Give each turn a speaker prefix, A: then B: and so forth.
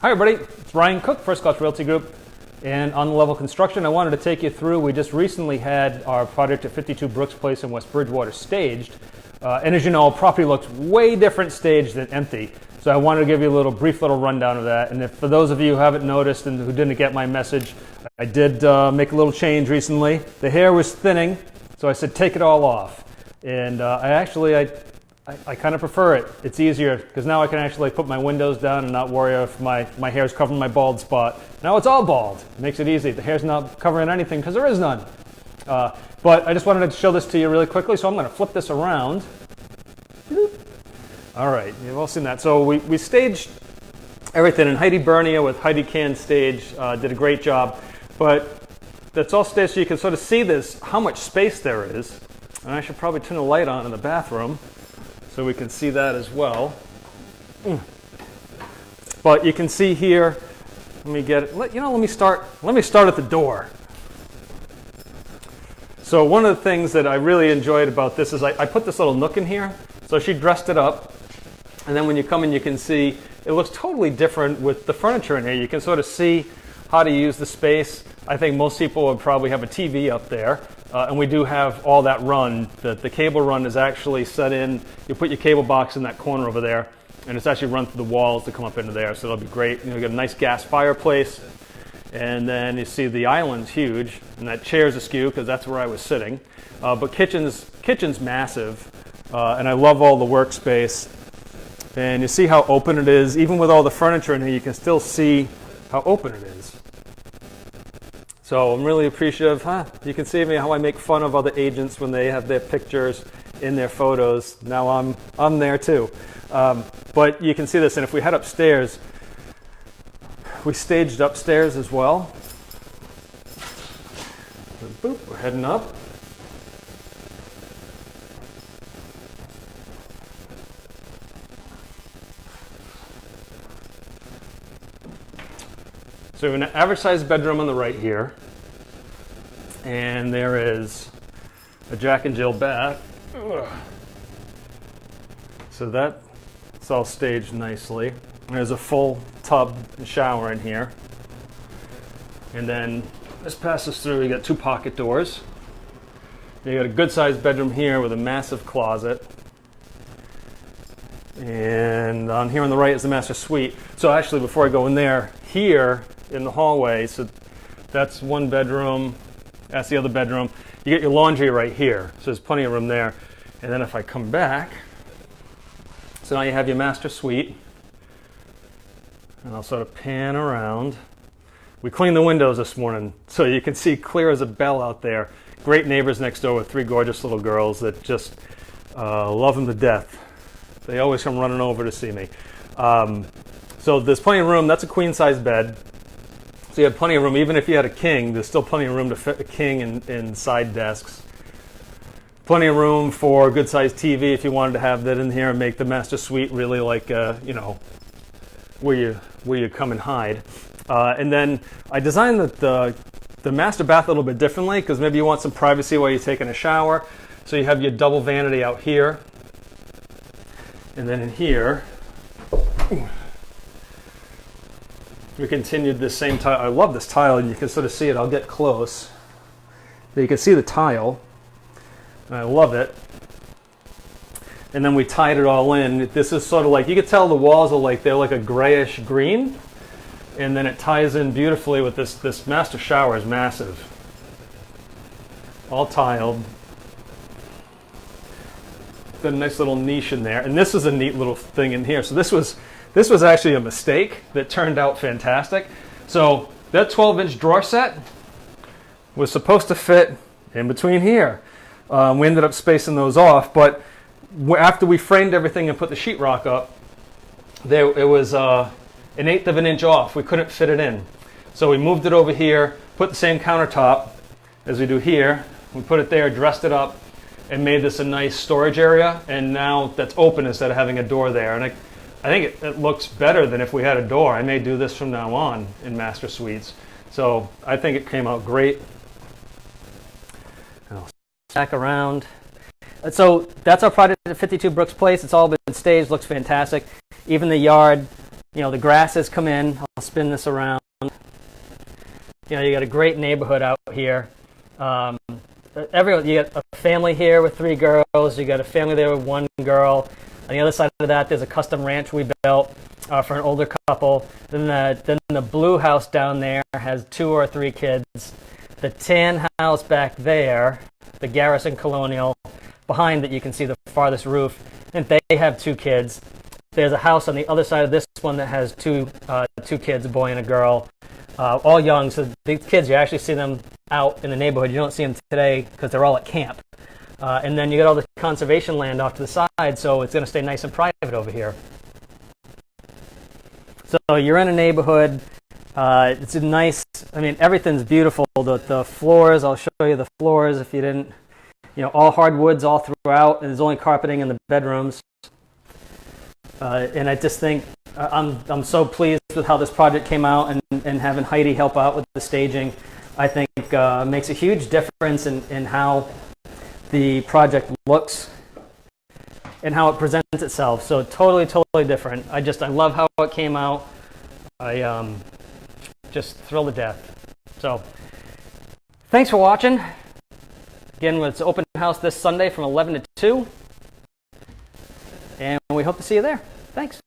A: Hi everybody, it's Brian Cook, First Class Realty Group, and on the level construction I wanted to take you through. We just recently had our project at 52 Brooks Place in West Bridgewater staged, and as you know, property looks way different staged than empty. So I wanted to give you a brief little rundown of that. And if for those of you who haven't noticed and who didn't get my message, I did make a little change recently. The hair was thinning, so I said take it all off. And I kind of prefer it. It's easier because now I can actually put my windows down and not worry if my hair's covering my bald spot. Now it's all bald. It makes it easy. The hair's not covering anything because there is none. But I just wanted to show this to you really quickly, so I'm going to flip this around. All right, you've all seen that. So we staged everything, and Heidi Bernia with Heidi Can Stage did a great job. But that's all staged so you can sort of see this, how much space there is. And I should probably turn the light on in the bathroom so we can see that as well. But you can see here, let me get it. Let me start at the door. So one of the things that I really enjoyed about this is I put this little nook in here. So she dressed it up. And then when you come in, you can see it looks totally different with the furniture in here. You can sort of see how to use the space. I think most people would probably have a TV up there. And we do have all that run. The cable run is actually set in. You put your cable box in that corner over there, and it's actually run through the walls to come up into there. So it'll be great. You get a nice gas fireplace. And then you see the island's huge, and that chair's askew because that's where I was sitting. But kitchen's massive, and I love all the workspace. And you see how open it is. Even with all the furniture in here, you can still see how open it is. So I'm really appreciative. You can see me how I make fun of other agents when they have their pictures in their photos. Now I'm there too. But you can see this, and if we head upstairs, we staged upstairs as well. Boop, we're heading up. So we have an average sized bedroom on the right here, and there is a Jack and Jill bath. So that's all staged nicely. There's a full tub and shower in here. And then this passes through, you got two pocket doors. You got a good sized bedroom here with a massive closet. And on here on the right is the master suite. So actually, before I go in there, here in the hallway, so that's one bedroom, that's the other bedroom. You get your laundry right here, so there's plenty of room there. And then if I come back, so now you have your master suite. And I'll sort of pan around. We cleaned the windows this morning, so you can see clear as a bell out there. Great neighbors next door with three gorgeous little girls that just love them to death. They always come running over to see me. So there's plenty of room. That's a queen size bed. So you have plenty of room. Even if you had a king, there's still plenty of room to fit a king in side desks. Plenty of room for a good sized TV if you wanted to have that in here and make the master suite really like, where you come and hide. And then I designed the master bath a little bit differently because maybe you want some privacy while you're taking a shower. So you have your double vanity out here. And then in here, we continued this same tile. I love this tile, and you can sort of see it. I'll get close. You can see the tile. And I love it. And then we tied it all in. This is sort of like, you can tell the walls are they're like a grayish green. And then it ties in beautifully with this master shower is massive. All tiled. Got a nice little niche in there. And this is a neat little thing in here. So this was actually a mistake that turned out fantastic. So that 12-inch drawer set was supposed to fit in between here. We ended up spacing those off, but after we framed everything and put the sheetrock up, it was an 1/8 of an inch off. We couldn't fit it in. So we moved it over here, put the same countertop as we do here. We put it there, dressed it up, and made this a nice storage area. And now that's open instead of having a door there. And I think it looks better than if we had a door. I may do this from now on in master suites. So I think it came out great. I'll back around. So that's our project at 52 Brooks Place. It's all been staged, looks fantastic. Even the yard You know, the grasses come in. I'll spin this around. You know, you got a great neighborhood out here. Everyone, you got a family here with 3 girls. You got a family there with 1 girl. On the other side of that, there's a custom ranch we built for an older couple. Then the blue house down there has 2 or 3 kids. The tan house back there, the Garrison Colonial, behind it you can see the farthest roof, and they have 2 kids. There's a house on the other side of this one that has two kids, a boy and a girl, all young. So these kids, you actually see them out in the neighborhood. You don't see them today because they're all at camp. And then you got all the conservation land off to the side, so it's going to stay nice and private over here. So you're in a neighborhood. It's a nice, I mean, everything's beautiful. The floors, I'll show you the floors if you didn't, you know, all hardwoods all throughout, and there's only carpeting in the bedrooms. And I just think I'm so pleased with how this project came out, and having Heidi help out with the staging, I think makes a huge difference in how the project looks and how it presents itself. So totally different. I love how it came out. I just thrilled to death. So thanks for watching. Again, it's open house this Sunday from 11 to 2. And we hope to see you there. Thanks.